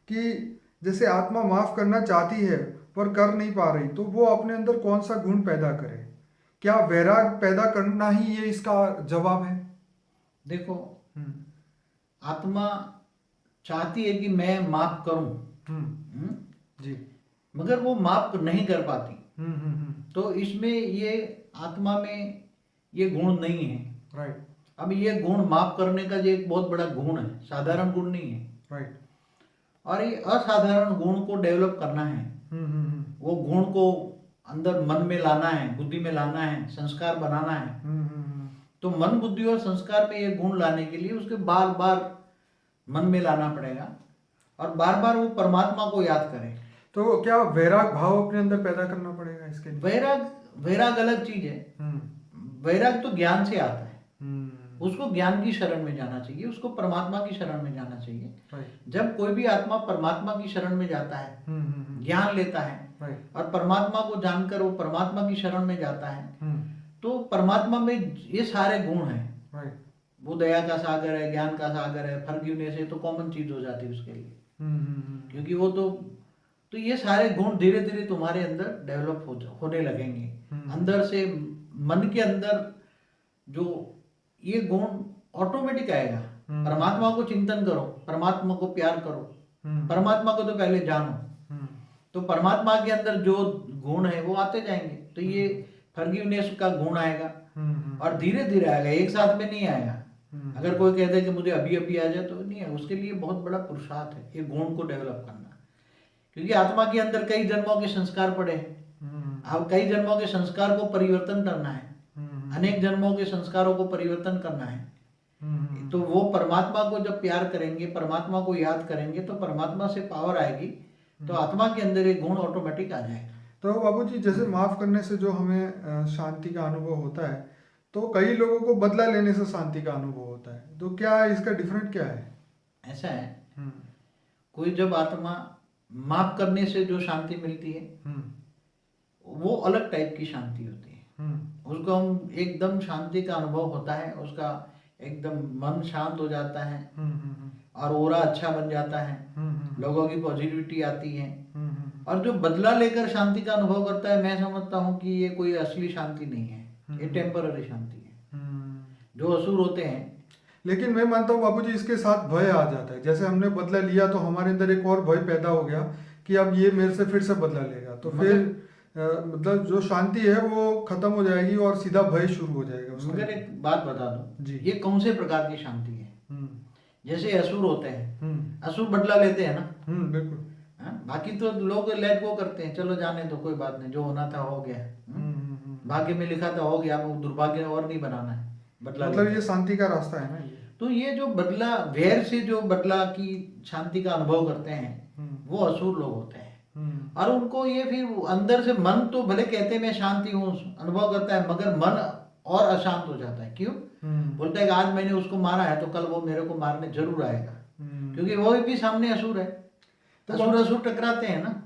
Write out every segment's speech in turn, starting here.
कि जैसे आत्मा माफ करना चाहती है पर कर नहीं पा रही, तो वो अपने अंदर कौन सा गुण पैदा करे? क्या वैराग पैदा करना ही ये इसका जवाब है? देखो, हम्म। आत्मा चाहती है कि मैं माफ करूं, हम्म। जी। मगर वो माफ नहीं कर पाती। हम्म। तो इसमें ये आत्मा में ये गुण नहीं है। राइट। अब ये गुण माफ करने का जो एक बहुत बड़ा गुण है, साधारण गुण नहीं है। राइट। और ये असाधारण गुण को डेवलप करना है। हम्म। वो गुण को अंदर मन में लाना है, बुद्धि में लाना है, संस्कार बनाना है। हम्म। तो मन, बुद्धि और संस्कार में ये गुण लाने के लिए उसके बार बार मन में लाना पड़ेगा और बार बार वो परमात्मा को याद करें। तो क्या वैराग भाव अपने अंदर पैदा करना पड़ेगा इसके लिए? वैराग, वैराग अलग चीज है। वैराग तो ज्ञान से आता है। हम्म। उसको ज्ञान की शरण में जाना चाहिए, उसको परमात्मा की शरण में जाना चाहिए। राइट। जब कोई भी आत्मा परमात्मा की शरण में जाता है, ज्ञान लेता है राइट। और परमात्मा को जानकर वो परमात्मा की शरण में जाता है, हम्म। तो परमात्मा में ये सारे गुण हैं। राइट। वो दया का सागर है, ज्ञान का सागर है, फॉरगिवनेस है, तो कॉमन चीज हो जाती है उसके लिए। क्योंकि वो तो ये सारे गुण धीरे धीरे तुम्हारे अंदर डेवलप होने लगेंगे। अंदर से, मन के अंदर जो ये गुण ऑटोमेटिक आएगा। परमात्मा को चिंतन करो, परमात्मा को प्यार करो, परमात्मा को तो पहले जानो, तो परमात्मा के अंदर जो गुण है वो आते जाएंगे। तो ये फॉरगिवनेस का गुण आएगा और धीरे धीरे आएगा, एक साथ में नहीं आएगा। अगर कोई कहता है कि मुझे अभी अभी आ जाए, तो नहीं है। उसके लिए बहुत बड़ा पुरुषार्थ है ये गुण को डेवलप करना। क्योंकि आत्मा के अंदर कई जन्मों के संस्कार पड़े हैं। अब कई जन्मों के संस्कार को परिवर्तन करना है, अनेक जन्मों के संस्कारों को परिवर्तन करना है। तो वो परमात्मा को जब प्यार करेंगे, परमात्मा को याद करेंगे, तो परमात्मा से पावर आएगी, तो आत्मा के अंदर एक गुण ऑटोमेटिक आ जाएगा। तो बाबूजी, जैसे माफ करने से जो हमें शांति का अनुभव होता है, तो कई लोगों को बदला लेने से शांति का अनुभव होता है, तो क्या इसका डिफरेंट क्या है? ऐसा है, कोई जब आत्मा माफ करने से जो शांति मिलती है, वो अलग टाइप की शांति होती है। उसको हम एकदम शांति का अनुभव होता है, उसका एकदम मन शांत हो जाता है और ओरा अच्छा बन जाता है, लोगों की पॉजिटिविटी आती है। और जो बदला लेकर शांति का अनुभव करता है, मैं समझता हूँ कि ये कोई असली शांति नहीं है, ये टेम्पररी शांति है। जो असुर होते हैं, लेकिन मैं मानता हूँ बाबूजी, इसके साथ भय आ जाता है। जैसे हमने बदला लिया तो हमारे अंदर एक और भय पैदा हो गया कि अब ये मेरे से फिर से बदला लेगा, तो फिर मतलब जो शांति है वो खत्म हो जाएगी और सीधा भय शुरू हो जाएगा। मगर एक बात बता दो जी, ये कौन से प्रकार की शांति है? जैसे असुर होते हैं, असुर बदला लेते हैं ना। बिल्कुल। बाकी तो लोग लेट गो करते हैं, चलो जाने दो, कोई बात नहीं, जो होना था हो गया। भाग्य में लिखा था हो गया, वो दुर्भाग्य और नहीं बनाना है, बदला मतलब ये शांति का रास्ता है ना ये? तो ये जो बदला, वैर से जो बदला की शांति का अनुभव करते हैं, वो असुर लोग होते हैं। और उनको ये फिर अंदर से, मन तो भले कहते हैं मैं शांति हूँ, अनुभव करता है, मगर मन और अशांत हो जाता है। क्यों? बोलता है कि आज मैंने उसको मारा है तो कल वो मेरे को मारने जरूर आएगा, क्योंकि वो भी सामने असुर है। तो असुर टकराते हैं ना।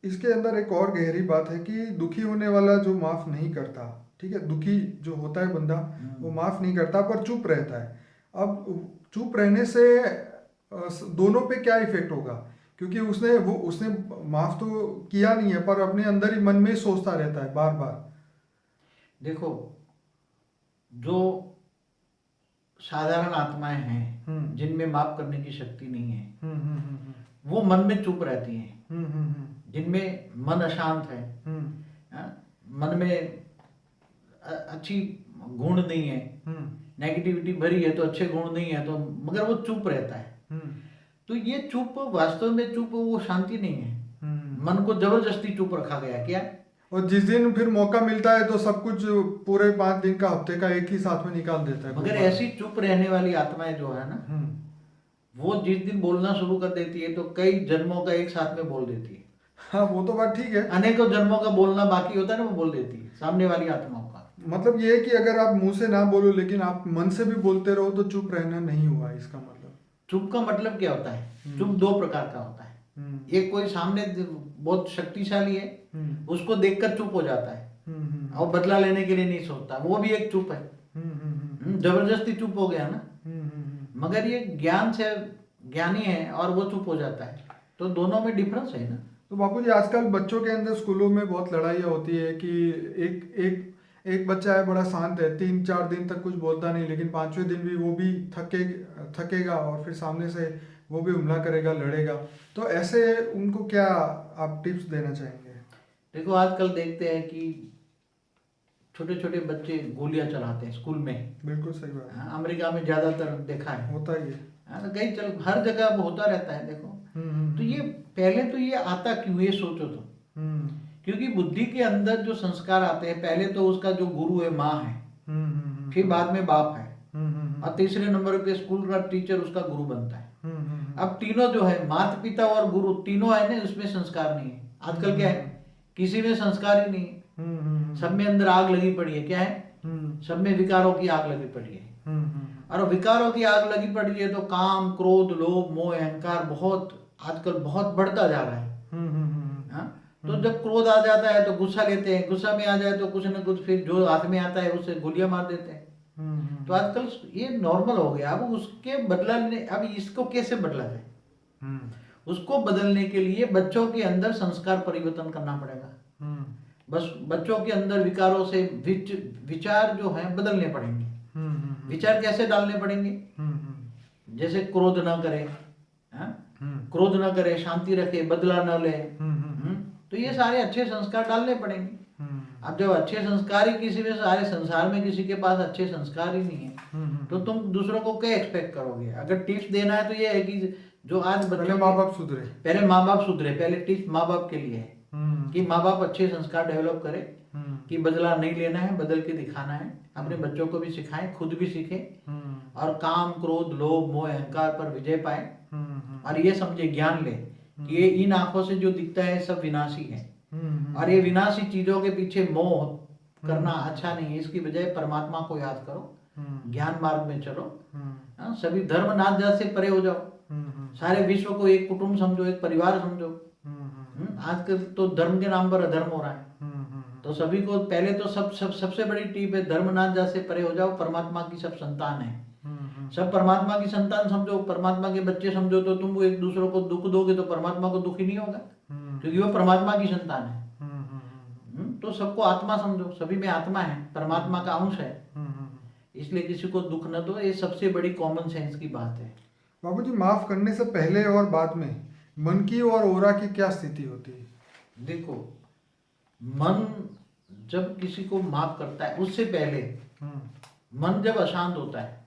इसके अंदर एक और गहरी बात है कि दुखी होने वाला जो माफ नहीं करता, ठीक है, दुखी जो होता है बंदा, वो माफ नहीं करता पर चुप रहता है। अब चुप रहने से दोनों पे क्या इफेक्ट होगा? क्योंकि उसने माफ तो किया नहीं है, पर अपने अंदर ही मन में ही सोचता रहता है बार बार। देखो, जो साधारण आत्माएं हैं जिनमें माफ करने की शक्ति नहीं है, वो मन में चुप रहती हैं। जिनमें मन अशांत है, मन में अच्छी गुण नहीं है, नेगेटिविटी भरी है, तो अच्छे गुण नहीं है, तो मगर वो चुप रहता है। तो ये चुप, वास्तव में चुप वो शांति नहीं है। मन को जबरदस्ती चुप रखा गया क्या। और जिस दिन फिर मौका मिलता है तो सब कुछ पूरे 5 दिन का, हफ्ते का एक ही साथ में निकाल देता है। मगर ऐसी चुप रहने वाली आत्माएं जो है ना, वो जिस दिन बोलना शुरू कर देती है तो कई जन्मों का एक साथ में बोल देती है। हाँ, वो तो बात ठीक है। अनेकों जन्मों का बोलना बाकी होता है ना, वो बोल देती है सामने वाली आत्माओं का। मतलब ये है कि अगर आप मुंह से ना बोलो लेकिन आप मन से भी बोलते रहो, तो चुप रहना नहीं हुआ इसका मतलब। चुप का मतलब क्या होता है? चुप दो प्रकार का होता है। एक कोई सामने बहुत शक्तिशाली है, उसको देखकर चुप हो जाता है और बदला लेने के लिए नहीं सोचता, वो भी एक चुप है। जबरदस्ती चुप हो गया ना। मगर ये ज्ञान से ज्ञानी है और वो चुप हो जाता है, तो दोनों में डिफरेंस है ना। तो बापूजी आजकल बच्चों के अंदर स्कूलों में बहुत लड़ाइयाँ होती है कि एक एक एक बच्चा है बड़ा शांत है, 3-4 दिन तक कुछ बोलता नहीं, लेकिन 5वें दिन भी वो भी थकेगा और फिर सामने से वो भी हमला करेगा, लड़ेगा। तो ऐसे उनको क्या आप टिप्स देना चाहेंगे? देखो आजकल देखते हैं कि छोटे छोटे बच्चे गोलियां चलाते हैं स्कूल में। बिल्कुल सही बात है। हाँ, अमेरिका में ज्यादातर देखा है। होता ही है। हाँ, तो कई चल हर जगह अब होता रहता है देखो। तो ये पहले तो ये आता क्यों, ये सोचो तो। हम्म क्योंकि बुद्धि के अंदर जो संस्कार आते हैं, पहले तो उसका जो गुरु है माँ है, फिर बाद में बाप है, और तीसरे नंबर पे स्कूल का टीचर उसका गुरु बनता है। अब तीनों जो है माता पिता और गुरु तीनों है ना, उसमें संस्कार नहीं है। आजकल क्या है, किसी में संस्कार ही नहीं है, सब में अंदर आग लगी पड़ी है। क्या है, सब में विकारों की आग लगी पड़ी है। और विकारों की आग लगी पड़ी है तो काम क्रोध लोभ मोह अहंकार बहुत आजकल बहुत बढ़ता जा रहा है। हाँ? तो जब क्रोध आ जाता है तो गुस्सा लेते हैं, गुस्सा में आ जाए तो कुछ न कुछ फिर जो हाथ में आता है उससे गोलियां मार देते हैं। तो आजकल ये नॉर्मल हो गया। अब उसके बदलने, अब इसको कैसे बदला जाए? उसको बदलने के लिए बच्चों के अंदर संस्कार परिवर्तन करना पड़ेगा। बस बच्चों के अंदर विकारों से विचार जो है बदलने पड़ेंगे। विचार कैसे डालने पड़ेंगे? जैसे क्रोध ना करे, हाँ? क्रोध ना करे, शांति रखे, बदला न ले। तो ये सारे अच्छे संस्कार डालने पड़ेंगे। अब जब अच्छे संस्कार ही किसी में, सारे संसार में किसी के पास अच्छे संस्कार ही नहीं है, तो तुम दूसरों को क्या एक्सपेक्ट करोगे? अगर टिप्स देना है तो ये है कि जो आज बच्चों माँ बाप सुधरे, पहले माँ बाप सुधरे। पहले टिप्स माँ बाप के लिए है कि माँ बाप अच्छे संस्कार डेवलप करे, कि बदला नहीं लेना है, बदल के दिखाना है। अपने बच्चों को भी सिखाएं, खुद भी सीखे, और काम क्रोध लोभ मोह अहंकार पर विजय पाए, और ये समझे, ज्ञान ले कि ये इन आंखों से जो दिखता है सब विनाशी है, और ये विनाशी चीजों के पीछे मोह करना अच्छा नहीं है। इसकी बजाय परमात्मा को याद करो, ज्ञान मार्ग में चलो। सभी धर्म नाच जात से परे हो जाओ, सारे विश्व को एक कुटुंब समझो, एक परिवार समझो। आजकल तो धर्म के नाम पर अधर्म हो रहा है। तो सभी को पहले तो सबसे बड़ी टिप है, धर्म नाच जात से परे हो जाओ, परमात्मा की सब संतान है। सब परमात्मा की संतान समझो, परमात्मा के बच्चे समझो, तो तुम एक दूसरों को दुख दोगे तो परमात्मा को दुख ही नहीं होगा, क्योंकि वो परमात्मा की संतान है। तो सबको आत्मा समझो, सभी में आत्मा है, परमात्मा का अंश है, इसलिए किसी को दुख न दो। ये सबसे बड़ी कॉमन सेंस की बात है। बाबूजी, माफ करने से पहले और बाद में मन की और ओरा की क्या स्थिति होती है? देखो, मन जब किसी को माफ करता है, उससे पहले मन जब अशांत होता है,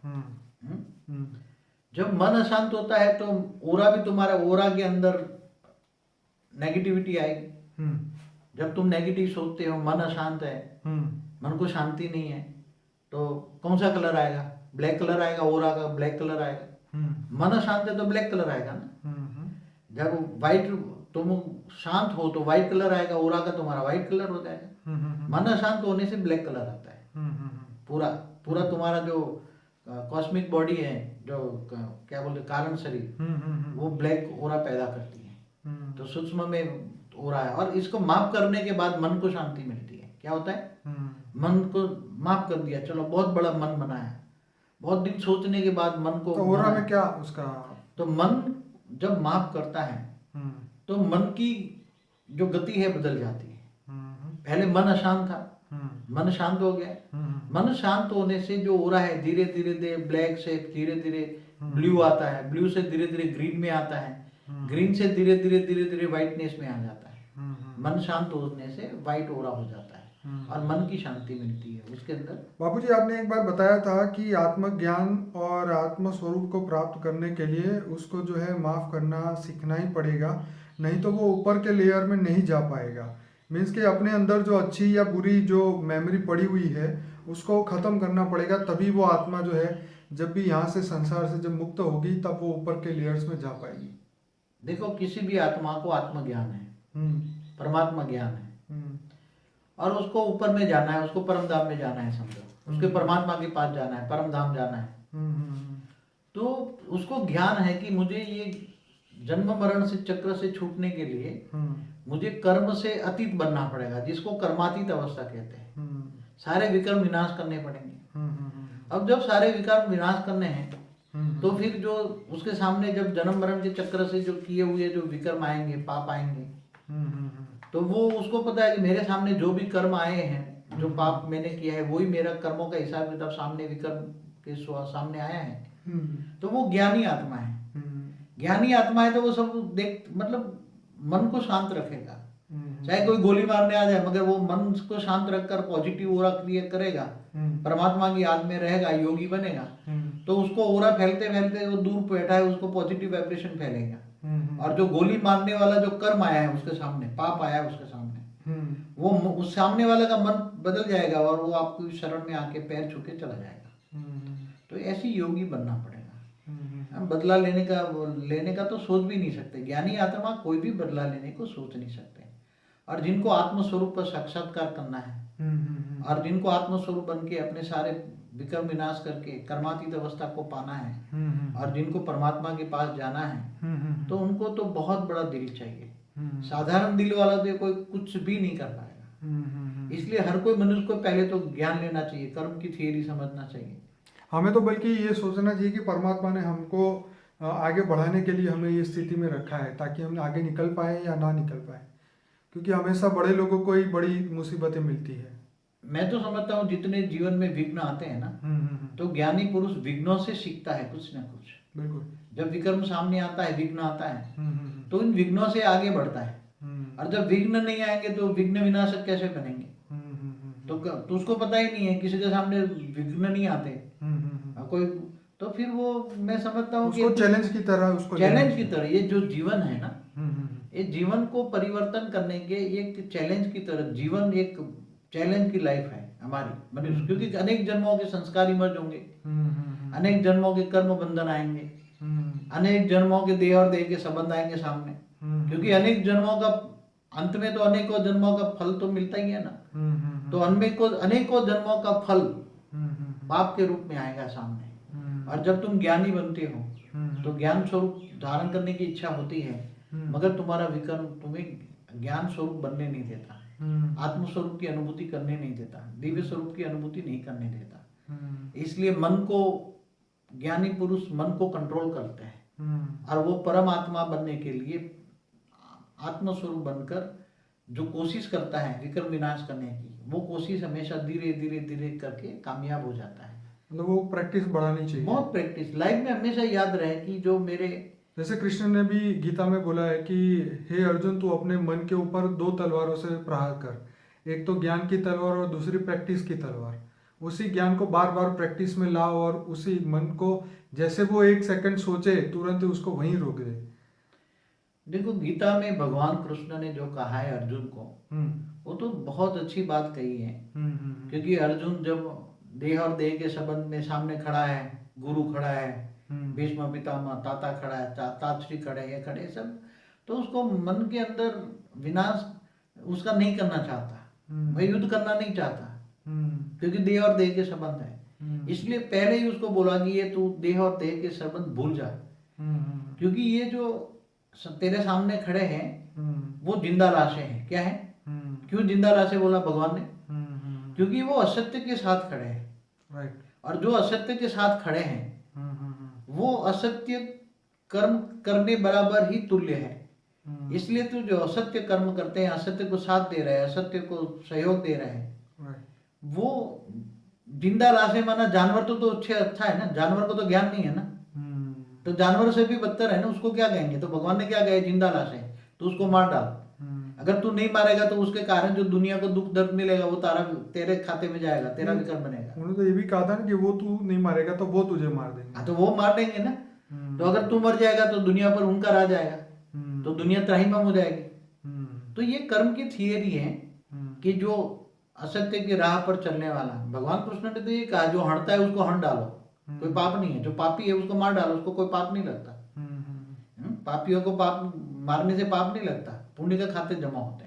जब मन अशांत होता है तो ओरा भी तुम्हारा, ओरा के अंदर नेगेटिविटी आएगी। जब तुम नेगेटिव सोचते हो, मन अशांत है, मन को शांति नहीं है, तो कौन सा कलर आएगा? ब्लैक कलर आएगा, ओरा का ब्लैक कलर आएगा। मन अशांत है तो ब्लैक कलर आएगा ना। जब व्हाइट, तुम शांत हो तो व्हाइट कलर आएगा, ओरा का तुम्हारा व्हाइट कलर हो जाएगा। मन अशांत होने से ब्लैक कलर आता है। पूरा तुम्हारा जो कॉस्मिक बॉडी है, जो क्या बोलते कारण शरीर, वो ब्लैक ओरा पैदा करती है। तो सूक्ष्म में ओरा है, और इसको माफ करने के बाद मन को शांति मिलती है। क्या होता है? मन को माफ कर दिया, चलो बहुत बड़ा मन बनाया, बहुत दिन सोचने के बाद मन को, तो ओरा में क्या उसका, तो मन जब माफ करता है तो मन की जो गति है बदल जाती है। पहले मन अशांत था, मन शांत हो गया। मन शांत होने से जो ओरा है धीरे धीरे ब्लैक से धीरे धीरे ब्लू आता है, ब्लू से धीरे धीरे ग्रीन में आता है, ग्रीन से धीरे धीरे व्हाइटनेस में आ जाता है। मन शांत होने से व्हाइट ओरा हो जाता है, और मन की शांति मिलती है उसके अंदर। बापूजी, आपने एक बार बताया था कि आत्मज्ञान और आत्म स्वरूप को प्राप्त करने के लिए उसको जो है माफ करना सीखना ही पड़ेगा, नहीं तो वो ऊपर के लेयर में नहीं जा पाएगा। मीन्स कि अपने अंदर जो अच्छी या बुरी जो मेमोरी पड़ी हुई है उसको ख़त्म करना पड़ेगा, तभी वो आत्मा जो है जब भी यहाँ से संसार से जब मुक्त होगी तब वो ऊपर के लेयर्स में जा पाएगी। देखो, किसी भी आत्मा को आत्मज्ञान है, परमात्मा ज्ञान है, और उसको ऊपर में जाना है, उसको परम धाम में जाना है, समझो उसके परमात्मा के पास जाना है, परम धाम जाना है। तो उसको ज्ञान है कि मुझे ये जन्म मरण से चक्र से छूटने के लिए मुझे कर्म से अतीत बनना पड़ेगा, जिसको कर्मातीत अवस्था कहते हैं। सारे विकर्म विनाश करने पड़ेंगे। अब जब सारे विकर्म विनाश करने हैं तो फिर जो उसके सामने जब जन्म मरण के चक्र से जो किए हुए जो विकर्म आएंगे, पाप आएंगे, तो वो उसको पता है कि मेरे सामने जो भी कर्म आए हैं, जो पाप मैंने किया है, वही मेरा कर्मों का हिसाब किताब सामने विकर्म के सामने आया है। तो वो ज्ञानी आत्मा है। ज्ञानी आत्मा है तो वो सब देख, मतलब मन को शांत रखेगा। चाहे कोई गोली मारने आ जाए, मगर वो मन को शांत रखकर पॉजिटिव ओरा क्रिएट करेगा, परमात्मा की याद में रहेगा, योगी बनेगा, तो उसको ओरा फैलते फैलते वो दूर बैठा है, उसको पॉजिटिव वाइब्रेशन फैलेगा। और जो गोली मारने वाला जो कर्म आया है उसके सामने, पाप आया है उसके सामने, वो उस सामने वाले का मन बदल जाएगा और वो आपको शरण में आके पैर छू के चला जाएगा। तो ऐसी योगी बनना पड़ेगा। हम बदला लेने का तो सोच भी नहीं सकते। ज्ञानी आत्मा कोई भी बदला लेने को सोच नहीं सकते। और जिनको आत्मस्वरूप पर साक्षात्कार करना है, और जिनको आत्मस्वरूप बन के अपने सारे विकर्म विनाश करके कर्मातीत अवस्था को पाना है, और जिनको परमात्मा के पास जाना है, तो उनको तो बहुत बड़ा दिल चाहिए। साधारण दिल वाला तो कोई कुछ भी नहीं कर पाएगा। इसलिए हर कोई मनुष्य को पहले तो ज्ञान लेना चाहिए, कर्म की थियरी समझना चाहिए। हमें तो बल्कि ये सोचना चाहिए कि परमात्मा ने हमको आगे बढ़ाने के लिए हमें ये स्थिति में रखा है, ताकि हम आगे निकल पाए या ना निकल पाए, क्योंकि हमेशा बड़े लोगों को ही बड़ी मुसीबतें मिलती है। मैं तो समझता हूँ जितने जीवन में विघ्न आते हैं ना, तो ज्ञानी पुरुष विघ्नों से सीखता है कुछ ना कुछ। बिल्कुल। जब विकर्म सामने आता है, विघ्न आता है, तो इन विघ्नों से आगे बढ़ता है। और जब विघ्न नहीं आएंगे तो विघ्न विनाशक कैसे बनेंगे? तो उसको पता ही नहीं है, किसी के सामने विघ्न नहीं आते कोई, तो फिर वो मैं समझता हूँ कि चैलेंज की तरह ये जो जीवन है ना, ये जीवन को परिवर्तन करने के एक चैलेंज की तरह, जीवन एक चैलेंज की लाइफ है हमारी मनुष्य, क्योंकि अनेक जन्मों के संस्कार इमर्ज होंगे, अनेक जन्मों के कर्म बंधन आएंगे, अनेक जन्मों के देह और देह के संबंध आएंगे सामने, क्योंकि अनेक जन्मों का अंत में तो अनेकों जन्मों का फल तो मिलता ही है ना। तो अनेकों जन्मों का फल पाप के रूप में आएगा सामने। और जब तुम ज्ञानी बनते हो तो ज्ञान स्वरूप धारण करने की इच्छा होती है, मगर तुम्हारा विकर्म तुम्हें ज्ञान स्वरूप बनने नहीं देता, आत्म स्वरूप की अनुभूति करने नहीं देता, दिव्य स्वरूप की अनुभूति नहीं करने देता। इसलिए मन को, ज्ञानी पुरुष मन को कंट्रोल करते हैं, और वो परम आत्मा बनने के लिए आत्म स्वरूप बनकर जो कोशिश करता है विकर्म विनाश करने की, वो कोशिश हमेशा धीरे धीरे धीरे करके कामयाब हो जाता है। मतलब वो प्रैक्टिस बढ़ानी चाहिए, बहुत प्रैक्टिस लाइफ में हमेशा याद रहे कि जो मेरे, जैसे कृष्ण ने भी गीता में बोला है कि हे अर्जुन, तू अपने मन के ऊपर 2 तलवारों से प्रहार कर, एक तो ज्ञान की तलवार और दूसरी प्रैक्टिस की तलवार। उसी ज्ञान को बार बार प्रैक्टिस में लाओ, और उसी मन को जैसे वो 1 सेकंड सोचे तुरंत उसको वहीं रोक दे। देखो गीता में भगवान कृष्ण ने जो कहा है अर्जुन को, वो तो बहुत अच्छी बात कही है। क्योंकि अर्जुन जब देह और देह के संबंध में सामने खड़ा है, गुरु खड़ा है, भीष्म पितामह, ताता खड़ा है, तात्री खड़े, ये खड़े सब, तो उसको मन के अंदर विनाश उसका नहीं करना चाहता, वह युद्ध करना नहीं चाहता, क्योंकि देह और देह के संबंध है। इसलिए पहले ही उसको बोला कि ये तू देह और देह के संबंध भूल जा, क्योंकि ये जो तेरे सामने खड़े हैं वो जिंदा लाशें हैं। क्या है? क्यों जिंदा लाशें बोला भगवान ने? क्योंकि वो असत्य के साथ खड़े हैं, और जो असत्य के साथ खड़े हैं वो असत्य कर्म करने बराबर ही तुल्य है। इसलिए तो जो असत्य कर्म करते हैं, असत्य को साथ दे रहे हैं, असत्य को सहयोग दे रहे हैं, वो जिंदा लाशें माना जानवर तो अच्छा है ना, जानवर को तो ज्ञान नहीं है ना, तो जानवर से भी बदतर है ना, उसको क्या कहेंगे? तो भगवान ने क्या कहा? जिंदा लाश है तो उसको मार डाल। अगर तू नहीं मारेगा तो उसके कारण जो दुनिया को दुख दर्द मिलेगा वो तेरे खाते में जाएगा, तेरा विकर्म बनेगा। उन्होंने तो ये भी कहा था ना कि वो तू नहीं मारेगा तो वो तुझे मार देंगे। तो वो मार देंगे ना। तो अगर तू मर जाएगा तो दुनिया पर उनका राज आएगा, तो दुनिया त्राहिमाम हो जाएगी। तो ये कर्म की थियरी है कि जो असत्य की राह पर चलने वाला, भगवान कृष्ण ने तो ये कहा जो हड़ता है उसको हण डालो, कोई पाप नहीं है। जो पापी है उसको मार डालो, उसको कोई पाप नहीं लगता। पापियों को पाप मारने से पाप नहीं लगता, पुण्य के खाते जमा होते हैं।